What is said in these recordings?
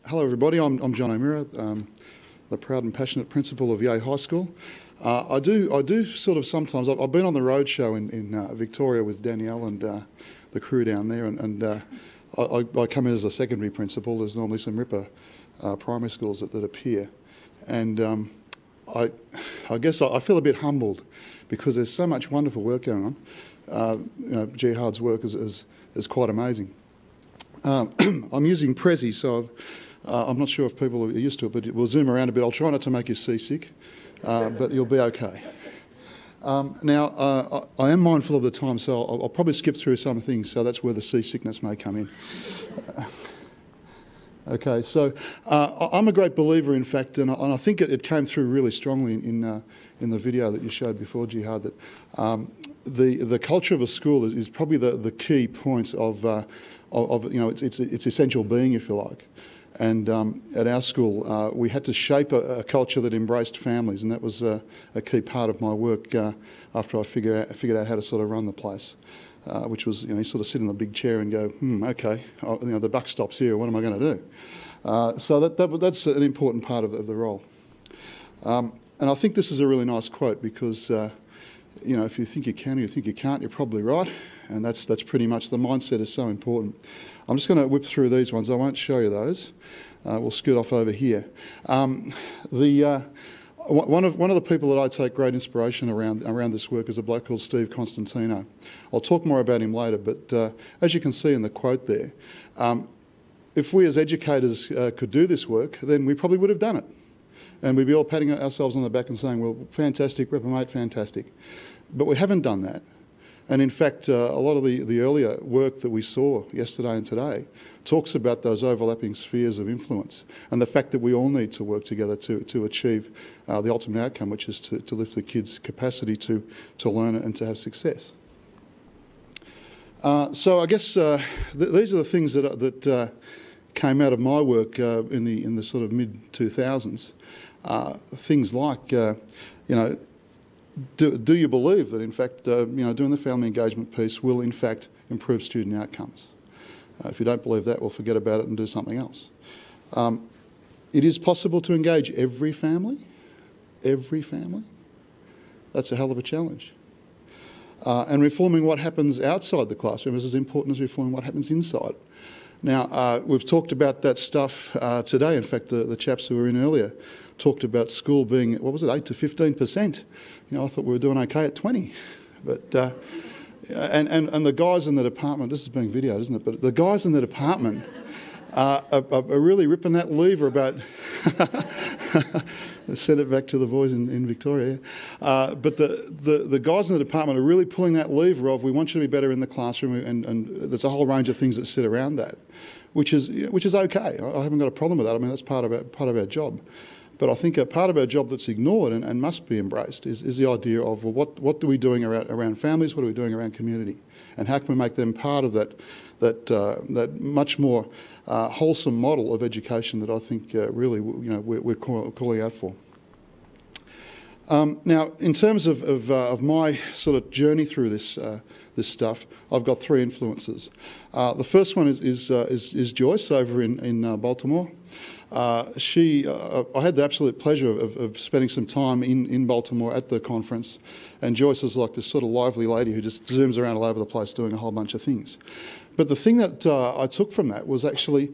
Hello everybody, I'm 27Meara, the proud and passionate principal of Yea High School. I do sort of sometimes, I've been on the road show in Victoria with Danielle and the crew down there, and I come in as a secondary principal. There's normally some ripper primary schools that appear, and I guess I feel a bit humbled because there's so much wonderful work going on. Jihad's work is quite amazing. I'm using Prezi, so I'm not sure if people are used to it, but we'll zoom around a bit. I'll try not to make you seasick, but you'll be okay. Now, I am mindful of the time, so I'll probably skip through some things, so that's where the seasickness may come in. Okay, so I'm a great believer, in fact, and I think it came through really strongly in the video that you showed before, Jihad, that the culture of a school is probably the key point of its essential being, if you like. And at our school, we had to shape a culture that embraced families, and that was a key part of my work after I figured out how to sort of run the place, which was, you sort of sit in the big chair and go, okay, the buck stops here. What am I going to do? So that's an important part of the role. And I think this is a really nice quote because, if you think you can or you think you can't, you're probably right. And that's pretty much, the mindset is so important. I'm just going to whip through these ones. I won't show you those. We'll scoot off over here. One of the people that I take great inspiration around this work is a bloke called Steve Constantino. I'll talk more about him later, but as you can see in the quote there, if we as educators could do this work, then we probably would have done it. And we'd be all patting ourselves on the back and saying, well, fantastic, Ripper mate, fantastic. But we haven't done that. And in fact, a lot of the earlier work that we saw yesterday and today talks about those overlapping spheres of influence and the fact that we all need to work together to achieve the ultimate outcome, which is to lift the kids' capacity to learn and to have success. So I guess these are the things that came out of my work in the sort of mid-2000s. Things like, do you believe that, in fact, doing the family engagement piece will, in fact, improve student outcomes? If you don't believe that, well, forget about it and do something else. It is possible to engage every family. Every family. That's a hell of a challenge. And reforming what happens outside the classroom is as important as reforming what happens inside. Now, we've talked about that stuff today. In fact, the chaps who were in earlier talked about school being, 8 to 15%. I thought we were doing okay at 20. But, and the guys in the department, this is being videoed, isn't it? But the guys in the department are really ripping that lever about, send it back to the boys in Victoria. But the guys in the department are really pulling that lever of, we want you to be better in the classroom, and there's a whole range of things that sit around that, which is okay. I haven't got a problem with that. I mean, that's part of our job. But I think a part of our job that's ignored and must be embraced is the idea of, well, what are we doing around families? What are we doing around community? And how can we make them part of that much more wholesome model of education that I think really we're calling out for. Now, in terms of my sort of journey through this stuff, I've got three influences. The first one is Joyce over in Baltimore. I had the absolute pleasure of spending some time in Baltimore at the conference, and Joyce is like this sort of lively lady who just zooms around all over the place doing a whole bunch of things. But the thing that I took from that was actually,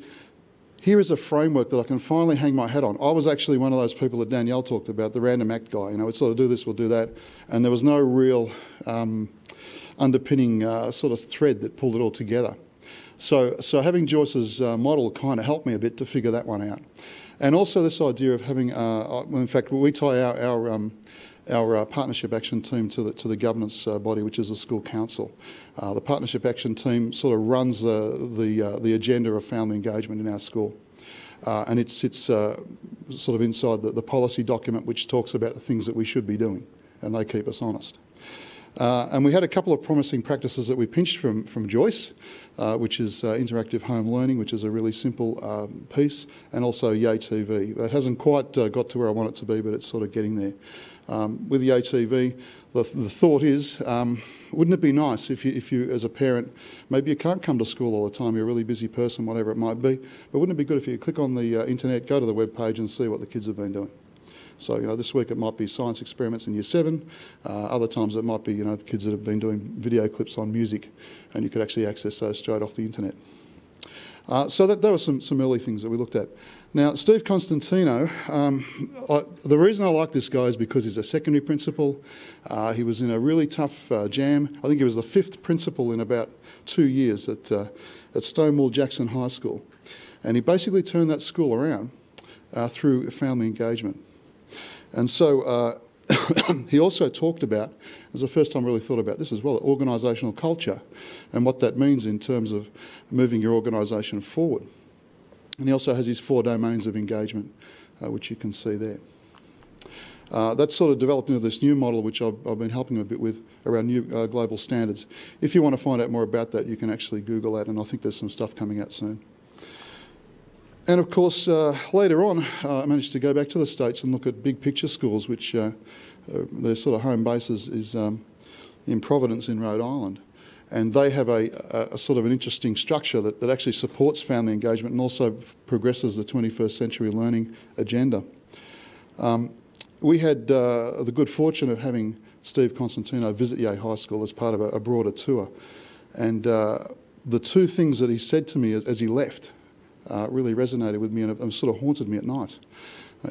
here is a framework that I can finally hang my hat on. I was actually one of those people that Danielle talked about, the random act guy. We'd sort of do this, we'll do that, and there was no real underpinning sort of thread that pulled it all together. So having Joyce's model kind of helped me a bit to figure that one out. And also this idea of having, in fact, we tie our partnership action team to the governance body, which is the school council. The partnership action team sort of runs the agenda of family engagement in our school. And it sits sort of inside the policy document which talks about the things that we should be doing, and they keep us honest. And we had a couple of promising practices that we pinched from Joyce, which is interactive home learning, which is a really simple piece, and also Yay TV. It hasn't quite got to where I want it to be, but it's sort of getting there. With Yay TV, the thought is, wouldn't it be nice if you, as a parent, maybe you can't come to school all the time, you're a really busy person, whatever it might be, but wouldn't it be good if you click on the internet, go to the web page and see what the kids have been doing? So, this week it might be science experiments in Year 7. Other times it might be, kids that have been doing video clips on music, and you could actually access those straight off the internet. So there were some early things that we looked at. Now, Steve Constantino, the reason I like this guy is because he's a secondary principal. He was in a really tough jam. I think he was the 5th principal in about 2 years at Stonewall Jackson High School. And he basically turned that school around through family engagement. And so he also talked about, it was the first time I really thought about this as well, organisational culture and what that means in terms of moving your organisation forward. And he also has his 4 domains of engagement, which you can see there. That's sort of developed into this new model, which I've been helping him a bit with, around new global standards. If you want to find out more about that, you can actually Google that, and I think there's some stuff coming out soon. And of course, later on, I managed to go back to the States and look at big picture schools, which their sort of home base is in Providence in Rhode Island. And they have a sort of an interesting structure that actually supports family engagement and also progresses the 21st century learning agenda. We had the good fortune of having Steve Constantino visit Yay High School as part of a broader tour. And the 2 things that he said to me as he left really resonated with me and sort of haunted me at night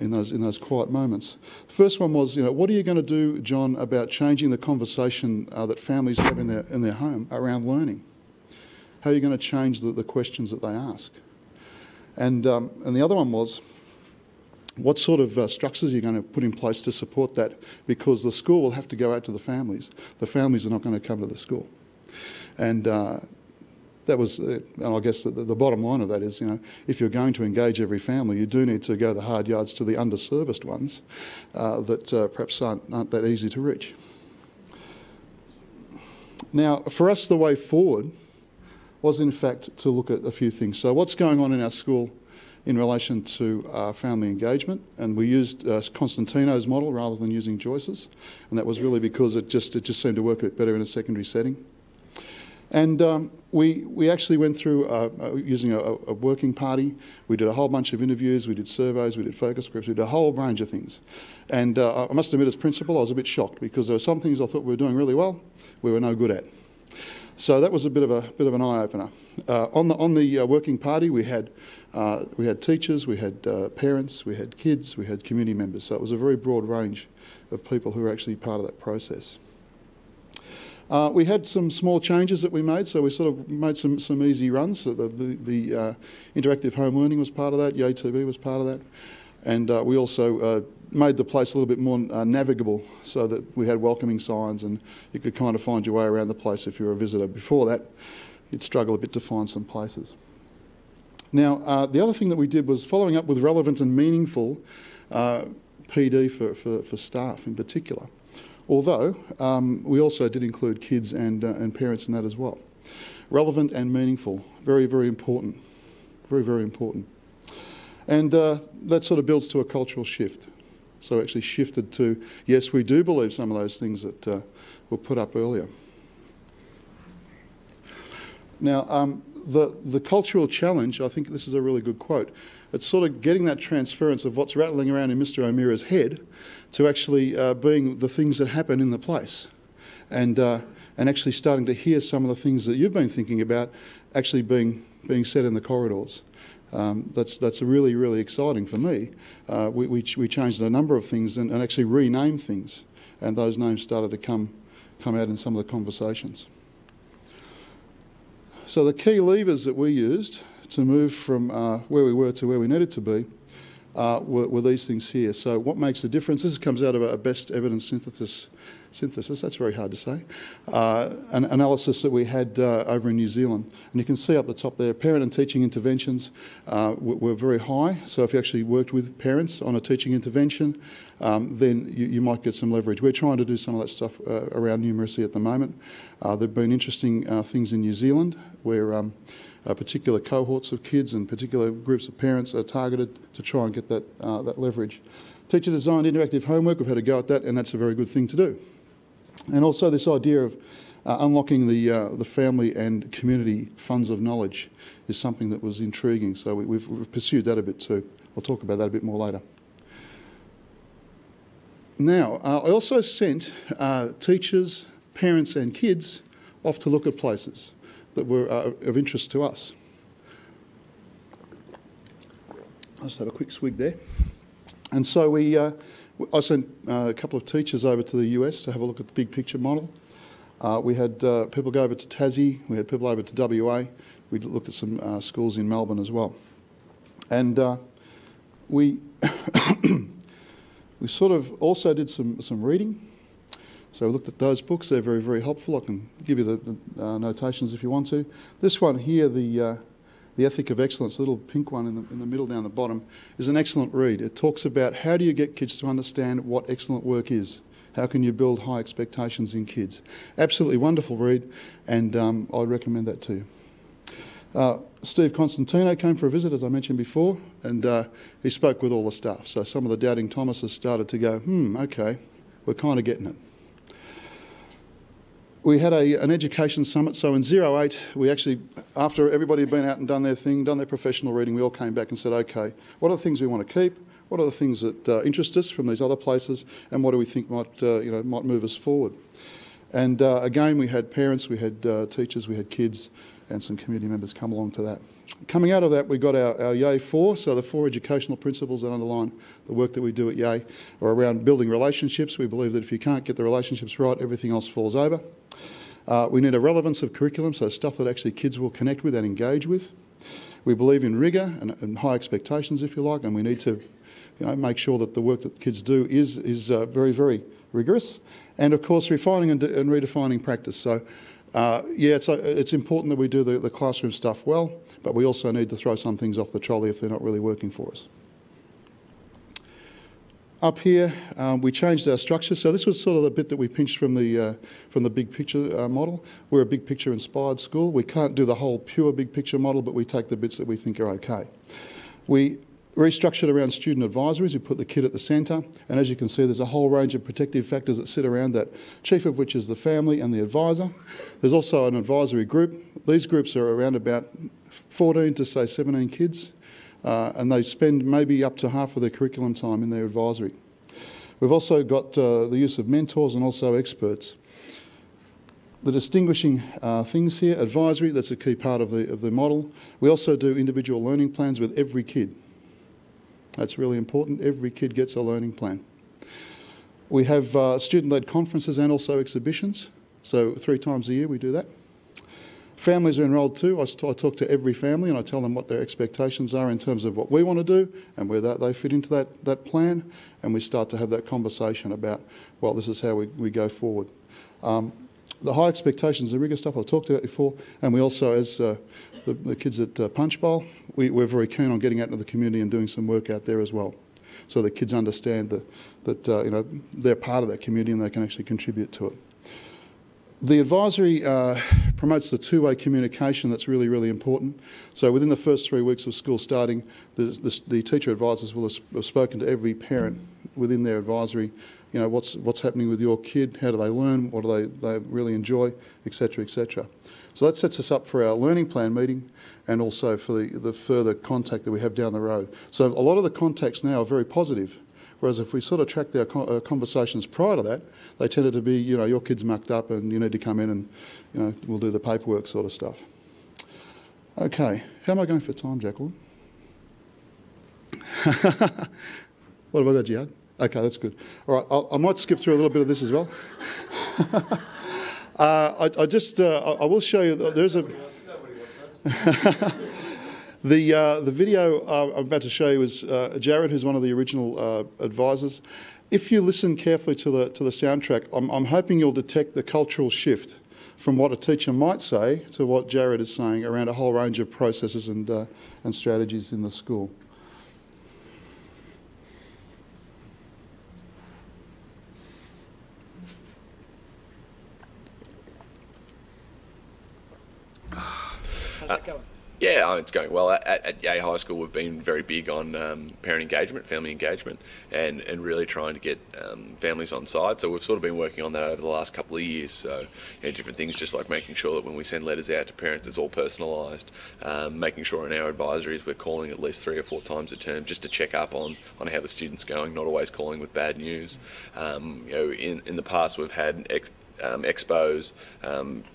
in those quiet moments. The first one was, what are you going to do, John, about changing the conversation that families have in their home around learning? How are you going to change the questions that they ask? And the other one was, what sort of structures are you going to put in place to support that? Because the school will have to go out to the families. The families are not going to come to the school. And that was, and I guess the bottom line of that is, if you're going to engage every family, you do need to go the hard yards to the underserviced ones that perhaps aren't that easy to reach. Now, for us, the way forward was, in fact, to look at a few things. So what's going on in our school in relation to family engagement? And we used Constantino's model rather than using Joyce's, and that was really because it just seemed to work a bit better in a secondary setting. And we actually went through using a working party. We did a whole bunch of interviews, we did surveys, we did focus groups, we did a whole range of things. And I must admit, as principal, I was a bit shocked because there were some things I thought we were doing really well, we were no good at. So that was a bit of an eye-opener. On the working party, we had teachers, we had parents, we had kids, we had community members. So it was a very broad range of people who were actually part of that process. We had some small changes that we made, so we sort of made some easy runs. So the interactive home learning was part of that, Yay TV was part of that, and we also made the place a little bit more navigable so that we had welcoming signs and you could kind of find your way around the place if you were a visitor. Before that, you'd struggle a bit to find some places. Now, the other thing that we did was following up with relevant and meaningful PD for staff in particular. Although we also did include kids and parents in that as well. Relevant and meaningful, very, very important. Very, very important. And that sort of builds to a cultural shift. So actually shifted to, yes, we do believe some of those things that were put up earlier. Now, the cultural challenge, I think this is a really good quote. It's sort of getting that transference of what's rattling around in Mr. O'Meara's head to actually being the things that happen in the place, and actually starting to hear some of the things that you've been thinking about actually being said in the corridors. That's really, really exciting for me. We changed a number of things and actually renamed things, and those names started to come out in some of the conversations. So the key levers that we used to move from where we were to where we needed to be were these things here. So what makes the difference? This comes out of a best evidence synthesis synthesis, that's very hard to say, an analysis that we had over in New Zealand. And you can see up the top there, parent and teaching interventions were very high. So if you actually worked with parents on a teaching intervention, then you might get some leverage. We're trying to do some of that stuff around numeracy at the moment. There have been interesting things in New Zealand where particular cohorts of kids and particular groups of parents are targeted to try and get that leverage. Teacher-designed interactive homework, we've had a go at that, and that's a very good thing to do. And also this idea of unlocking the family and community funds of knowledge is something that was intriguing, so we've pursued that a bit too. I'll talk about that a bit more later. Now, I also sent teachers, parents and kids off to look at places that were of interest to us. I'll just have a quick swig there. And so I sent a couple of teachers over to the US to have a look at the big picture model. We had people go over to Tassie, we had people over to WA, we looked at some schools in Melbourne as well. And we we sort of also did some reading. So we looked at those books, they're very, very helpful. I can give you the notations if you want to. This one here, the Ethic of Excellence, the little pink one in the middle down the bottom, is an excellent read. It talks about how do you get kids to understand what excellent work is. How can you build high expectations in kids? Absolutely wonderful read, and I'd recommend that to you. Steve Constantino came for a visit, as I mentioned before, and he spoke with all the staff. So some of the doubting Thomases started to go, okay, we're kind of getting it. We had an education summit, so in 08, we actually, after everybody had been out and done their thing, done their professional reading, we all came back and said, okay, what are the things we want to keep? What are the things that interest us from these other places? And what do we think might move us forward? And again, we had parents, we had teachers, we had kids, and some community members come along to that. Coming out of that, we got our YAY 4, so the 4 educational principles that underline the work that we do at YAY are around building relationships. We believe that if you can't get the relationships right, everything else falls over. We need a relevance of curriculum, so stuff that actually kids will connect with and engage with. We believe in rigour and high expectations, if you like, and we need to make sure that the work that kids do is very, very rigorous. And of course, refining and redefining practice. So yeah, it's important that we do the classroom stuff well, but we also need to throw some things off the trolley if they're not really working for us. Up here, we changed our structure. So this was sort of the bit that we pinched from the big picture model. We're a big picture inspired school. We can't do the whole pure big picture model, but we take the bits that we think are okay. We restructured around student advisories. We put the kid at the centre, and as you can see, there's a whole range of protective factors that sit around that, chief of which is the family and the advisor. There's also an advisory group. These groups are around about 14 to say 17 kids, and they spend maybe up to half of their curriculum time in their advisory. We've also got the use of mentors and also experts. The distinguishing things here, advisory, that's a key part of the model. We also do individual learning plans with every kid. That's really important. Every kid gets a learning plan. We have student-led conferences and also exhibitions. So 3 times a year we do that. Families are enrolled too. I talk to every family and I tell them what their expectations are in terms of what we want to do and where they fit into that plan. And we start to have that conversation about, well, this is how we go forward. The high expectations and rigour stuff I've talked about before, and we also, as the kids at Punch Bowl, we're very keen on getting out into the community and doing some work out there as well, so the kids understand that they're part of that community and they can actually contribute to it. The advisory promotes the two-way communication. That's really, really important. So within the first 3 weeks of school starting, the teacher advisors will have spoken to every parent within their advisory. You know, what's happening with your kid, how do they learn, what do they really enjoy, etc., etc. So that sets us up for our learning plan meeting and also for the further contact that we have down the road. So a lot of the contacts now are very positive, whereas if we sort of tracked our conversations prior to that, they tended to be, your kid's mucked up and you need to come in and, we'll do the paperwork sort of stuff. Okay, how am I going for time, Jacqueline? What have I got, Jihad? Okay, that's good. All right, I might skip through a little bit of this as well. I will show you. There's a the video I'm about to show you is Jared, who's one of the original advisors, If you listen carefully to the soundtrack, I'm hoping you'll detect the cultural shift from what a teacher might say to what Jared is saying around a whole range of processes and strategies in the school. How's it going? Yeah, it's going well. At Yale High School, we've been very big on parent engagement, family engagement, and really trying to get families on side. So we've sort of been working on that over the last couple of years. So different things, just like making sure that when we send letters out to parents, it's all personalised. Making sure in our advisories we're calling at least 3 or 4 times a term just to check up on how the student's going. Not always calling with bad news. In the past we've had expos,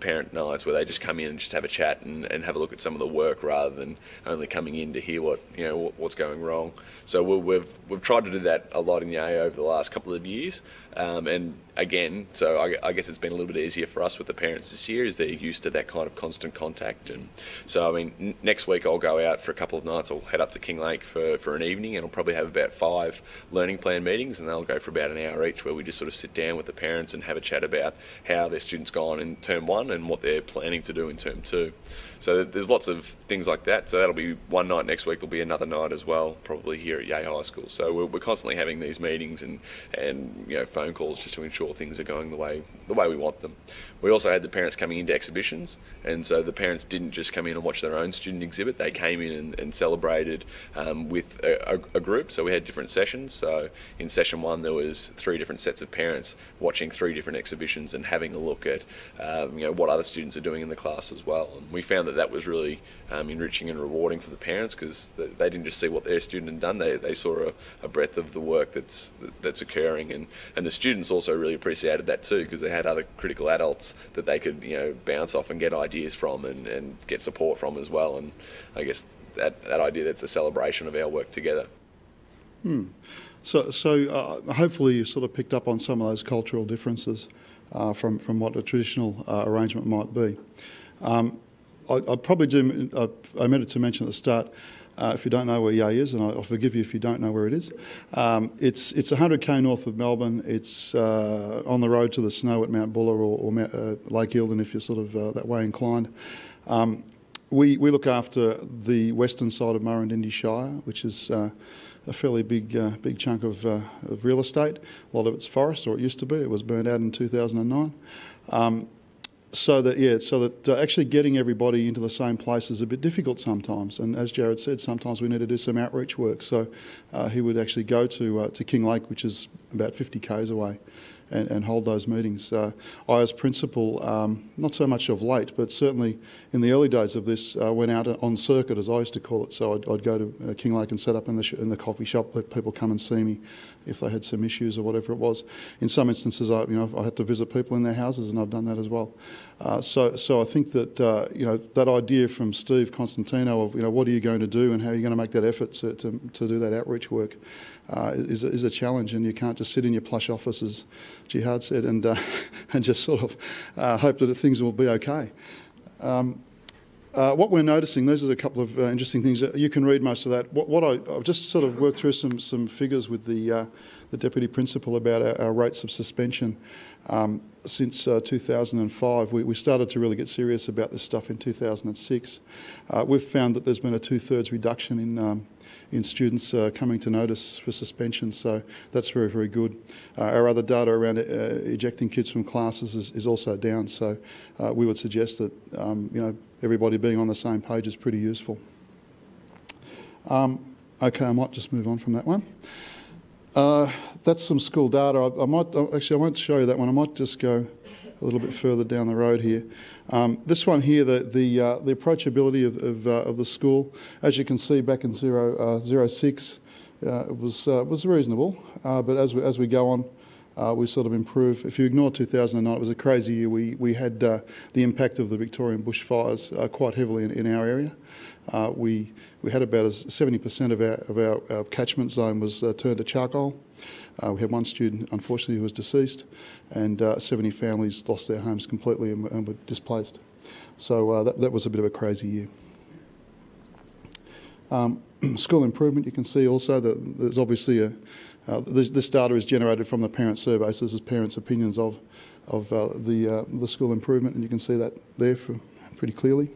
parent nights where they just come in and just have a chat and have a look at some of the work rather than only coming in to hear what's going wrong. So we've tried to do that a lot in Yale over the last couple of years, and again, so I guess it's been a little bit easier for us with the parents this year, as they're used to that kind of constant contact. And so I mean, next week I'll go out for a couple of nights. I'll head up to Kinglake for an evening, and I'll probably have about 5 learning plan meetings, and they'll go for about an hour each, where we just sort of sit down with the parents and have a chat about how their students gone in term 1 and what they're planning to do in term 2. So there's lots of things like that. So that'll be one night. Next week there'll be another night as well, probably here at Yale High School. So we're constantly having these meetings and phone calls just to ensure things are going the way we want them. We also had the parents coming into exhibitions, and so the parents didn't just come in and watch their own student exhibit. They came in and celebrated with a group. So we had different sessions. So in session 1 there was 3 different sets of parents watching 3 different exhibitions and having a look at what other students are doing in the class as well. And we found that was really enriching and rewarding for the parents, because they didn't just see what their student had done, they saw a breadth of the work that's occurring, and the students also really appreciated that too, because they had other critical adults that they could bounce off and get ideas from and get support from as well. And I guess that idea, that's a celebration of our work together. So hopefully you sort of picked up on some of those cultural differences from what a traditional arrangement might be. I probably do. I meant to mention at the start, if you don't know where Yea is, and I'll forgive you if you don't know where it is. It's 100k north of Melbourne. It's on the road to the snow at Mount Buller or Lake Eildon, if you're sort of that way inclined. We look after the western side of Murrumbidgee Shire, which is a fairly big chunk of real estate. A lot of it's forest, or it used to be. It was burnt out in 2009. So that actually getting everybody into the same place is a bit difficult sometimes. And as Jared said, sometimes we need to do some outreach work. So he would actually go to Kinglake, which is about 50 k's away, and hold those meetings. I, as principal, not so much of late, but certainly in the early days of this, went out on circuit, as I used to call it. So I'd go to Kinglake and set up in the coffee shop, let people come and see me if they had some issues or whatever it was. In some instances, I had to visit people in their houses, and I've done that as well. So I think that that idea from Steve Constantino of what are you going to do and how are you going to make that effort to do that outreach work is a challenge, and you can't just sit in your plush office, as Jihad said, and just sort of hope that things will be okay. What we're noticing, these are a couple of interesting things. You can read most of that. I've just sort of worked through some figures with the Deputy Principal about our rates of suspension. Since 2005, we started to really get serious about this stuff in 2006. We've found that there's been a 2/3 reduction in students coming to notice for suspension, so that's very, very good. Our other data around ejecting kids from classes is also down, so we would suggest that everybody being on the same page is pretty useful. Okay, I might just move on from that one. That's some school data. I won't show you that one. I might just go a little bit further down the road here. This one here, the approachability of the school, as you can see, back in 06, it was reasonable. But as we go on, we sort of improve. If you ignore 2009, it was a crazy year. We had the impact of the Victorian bushfires quite heavily in our area. We had about 70% of our catchment zone was turned to charcoal. We had one student, unfortunately, who was deceased, and 70 families lost their homes completely and were displaced. So that was a bit of a crazy year. School improvement, you can see also that there's obviously This data is generated from the parent survey, so this is parents' opinions of the school improvement, and you can see that there pretty clearly.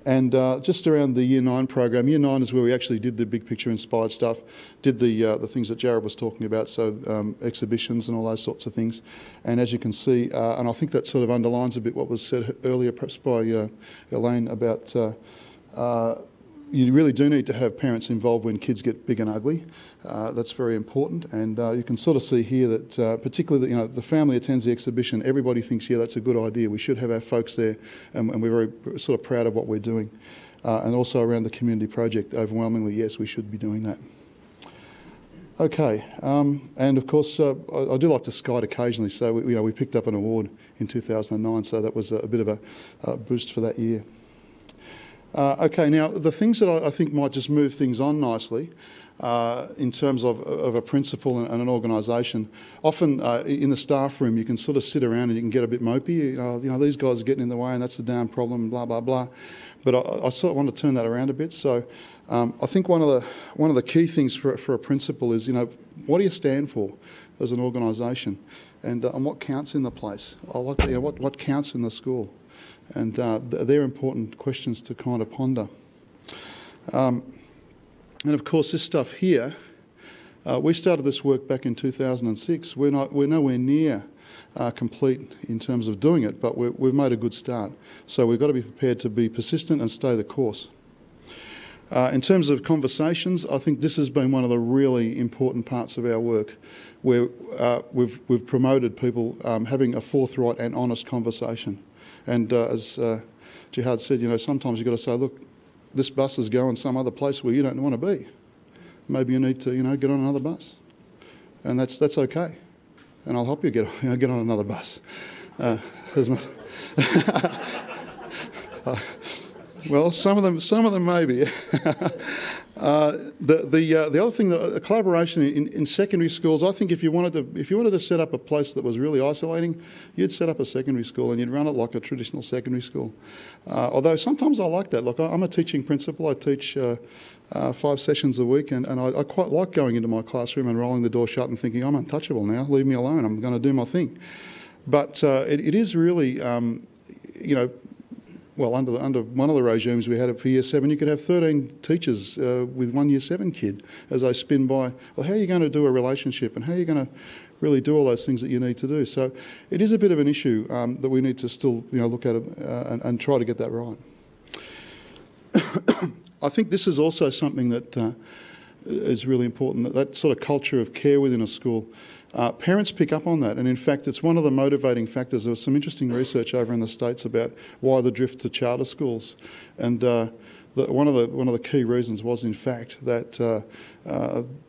And just around the Year 9 program, Year 9 is where we actually did the big picture inspired stuff, did the things that Jared was talking about, so exhibitions and all those sorts of things. And as you can see, and I think that sort of underlines a bit what was said earlier perhaps by Elaine about you really do need to have parents involved when kids get big and ugly. That's very important, and you can sort of see here that particularly the family attends the exhibition, everybody thinks, yeah, that's a good idea, we should have our folks there, and we're very sort of proud of what we're doing. And also around the community project, overwhelmingly, yes, we should be doing that. Okay, and of course I do like to skite occasionally, so we picked up an award in 2009, so that was a bit of a boost for that year. Okay, now the things that I think might just move things on nicely in terms of a principal and an organisation. Often in the staff room you can sort of sit around and you can get a bit mopey, these guys are getting in the way and that's the damn problem, blah, blah, blah. But I sort of want to turn that around a bit. So I think one of the key things for a principal is, what do you stand for as an organisation, and what counts in the place? I like to, what counts in the school? And they're important questions to kind of ponder. And of course, this stuff here, we started this work back in 2006. We're nowhere near complete in terms of doing it, but we've made a good start. So we've got to be prepared to be persistent and stay the course. In terms of conversations, I think this has been one of the really important parts of our work, where we've promoted people having a forthright and honest conversation. And as Jihad said, sometimes you've got to say, look, this bus is going some other place where you don't want to be. Maybe you need to, get on another bus. And that's okay. And I'll help you get on another bus. Well, some of them maybe. The other thing, a collaboration in secondary schools. I think if you wanted to set up a place that was really isolating, you'd set up a secondary school and you'd run it like a traditional secondary school. Although sometimes I like that. Look, I'm a teaching principal. I teach 5 sessions a week, and I quite like going into my classroom and rolling the door shut and thinking, I'm untouchable now. Leave me alone. I'm going to do my thing. But it is really, well, under one of the regimes we had it for Year 7, you could have 13 teachers with one Year 7 kid as they spin by. Well, how are you going to do a relationship, and how are you going to really do all those things that you need to do? So it is a bit of an issue that we need to still look at and try to get that right. I think this is also something that is really important, that sort of culture of care within a school. Parents pick up on that, and in fact it's one of the motivating factors. There was some interesting research over in the States about why the drift to charter schools, and one of the key reasons was in fact that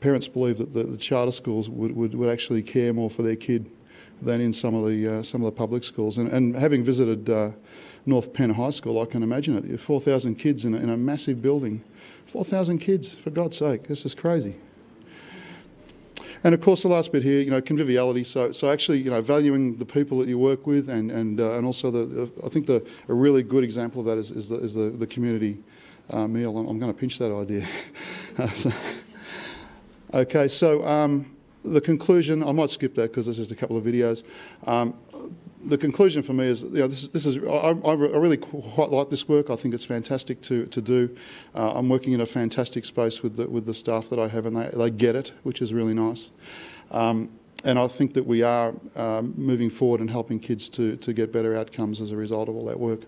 parents believe that the charter schools would actually care more for their kid than in some of the public schools. And having visited North Penn High School, I can imagine it. 4,000 kids in a massive building. 4,000 kids, for God's sake, this is crazy. And of course, the last bit here, conviviality. So actually, valuing the people that you work with, and also I think a really good example of that is the community meal. I'm going to pinch that idea. Okay, so the conclusion. I might skip that because there's just a couple of videos. The conclusion for me is, I really quite like this work. I think it's fantastic to do. I'm working in a fantastic space with the staff that I have, and they get it, which is really nice. And I think that we are moving forward and helping kids to get better outcomes as a result of all that work.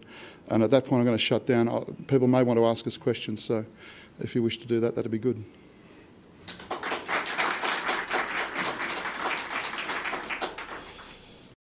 And at that point, I'm going to shut down. People may want to ask us questions, so if you wish to do that, that'd be good.